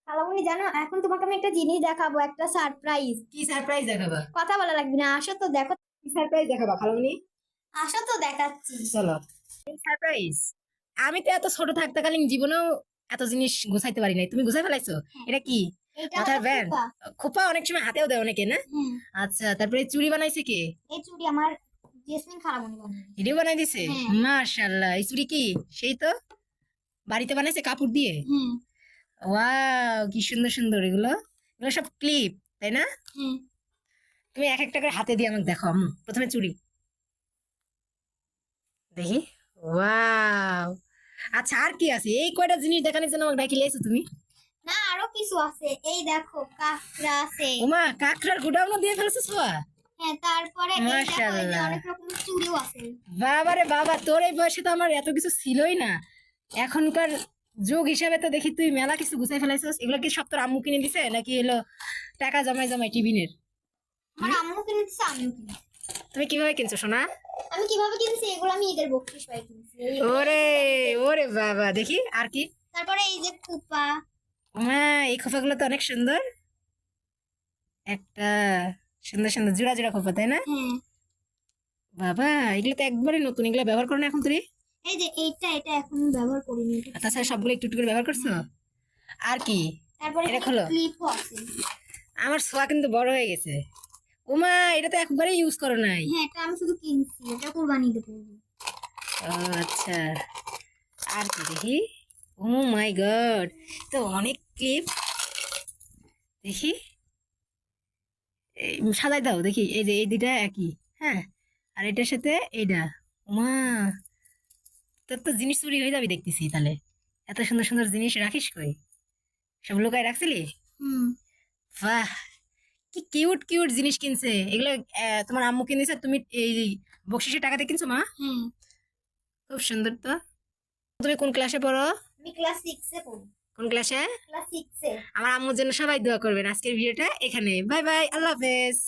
খালামুনি জানো, এখন তোমাকে আমি একটা জিনিস দেখাবো, একটা সারপ্রাইজ। কি সারপ্রাইজ দেখাবা? কথা বলা লাগবে না, আসো তো দেখো। কি সারপ্রাইজ দেখাবা খালামণি? আসো তো দেখাচ্ছি। চলো। সারপ্রাইজ? আমি তো এত ছোট থাকতেকালীন জীবনেও এত জিনিস গুছাইতে পারি নাই, তুমি গুছাই ফেলাইছো। হ্যাঁ, এটা কি? এটা মাথার আমার ব্যান্ড? ফুপা। খোপা অনেক সময় হাতেও দেয় অনেকে না? হ্যাঁ, আচ্ছা, তারপরে চুড়ি বানাইছে কে? এই চুড়ি আমার জেসমিন খালামুনি বানিয়েছে। এটাও বানাই দিছে? হ্যাঁ। মাশাআল্লাহ, এই চুড়ি কি সেই তো বাড়িতে বানাইছে কাপড় দিয়ে? হ্যাঁ। ওয়াও, কি সুন্দর সুন্দর এগুলো। এগুলো সব ক্লিপ, তাই না? হ্যাঁ। তুমি এক একটা করে হাতে দিয়ে আমাকে দেখো আম্মু। প্রথমে চুড়ি দেখি। ওয়াও। আচ্ছা, আর কি আছে? এই কয়টা জিনিস দেখানোর জন্য আমাকে ডাকি লিয়েছো তুমি? না, আরো কিছু আছে, এই দেখো কাঁকড়া আছে। ওমা, কাকড়ার গুডাউনও দিয়ে ফেলেছো ছোঁয়া? হ্যাঁ, তারপরে এই দেখো, এই যে মাশাআল্লাহ। অনেক রকমের চুড়িও আছে। বাবা রে বাবা, তোর এই বয়সে তো আমার এত কিছু ছিলই না। এখনকার যুগ হিসাবে তো দেখি তুই মেলা কিছু গুছাই ফেলাইছিস। এগুলো কি সব তোর আম্মু কিনে দিছে নাকি হলো টাকা জমাই জমাই টিফিনের? আমার আম্মু কিনে দিচ্ছে, আমিও কিনে। তুমি কিভাবে কিনছো সোনা? আমি কিভাবে কিনছি এগুলো আমি ঈদের বকশিস পাই কিনছি। ওরে, ওরে বাবা, দেখি আর কি। তারপরে এই যে কুপা। মা, এই খোপাগুলো তো অনেক সুন্দর। একটা সুন্দর সুন্দর জোড়া জোড়া খোপা, তাই না? হ্যাঁ। বাবা, এগুলো তো একবারে নতুন, এগুলো ব্যবহার করো না এখন তুই? এই যে এটা এখন ব্যবহার করিনি এটা। আর তাছাড়া সবগুলো একটু একটু করে ব্যবহার করছো। আর কি? তারপরে এটা খোলো। ক্লিপও আছে। আমার ছোঁয়া কিন্তু বড় হয়ে গেছে। ওমা, এটা তো একবারে ইউজ করো নাই। হ্যাঁ, এটা আমি শুধু কিনছি, এটা কুরবানিতে পড়বো। ও আচ্ছা। আর কি দেখি? ও মাই গড, তো অনেক ক্লিপ। দেখি, এই সাজাই দাও দেখি। এই যে এই দুইটা একই, হ্যাঁ। আর এটার সাথে এইটা। মা, তোর তো জিনিস চুরি হয়ে যাবে দেখতেছি তাহলে। এত সুন্দর সুন্দর জিনিস রাখিস কই? সব লুকায় রাখছিলি? হুম। বাহ, কি কিউট কিউট জিনিস কিনছে এগুলো। তোমার আম্মু কিনেছে, তুমি এই বকশিসের টাকাতে কিনছো মা? হ্যাঁ। খুব সুন্দর তো। তুমি কোন ক্লাসে পড়ো? আমি ক্লাস 6 এ পড়ি। কোন ক্লাসে? ক্লাস 6 এ। আমার আম্মুর জন্য সবাই দোয়া করবেন। আজকের ভিডিওটা এখানে। বাই বাই, আল্লাহ হাফেজ।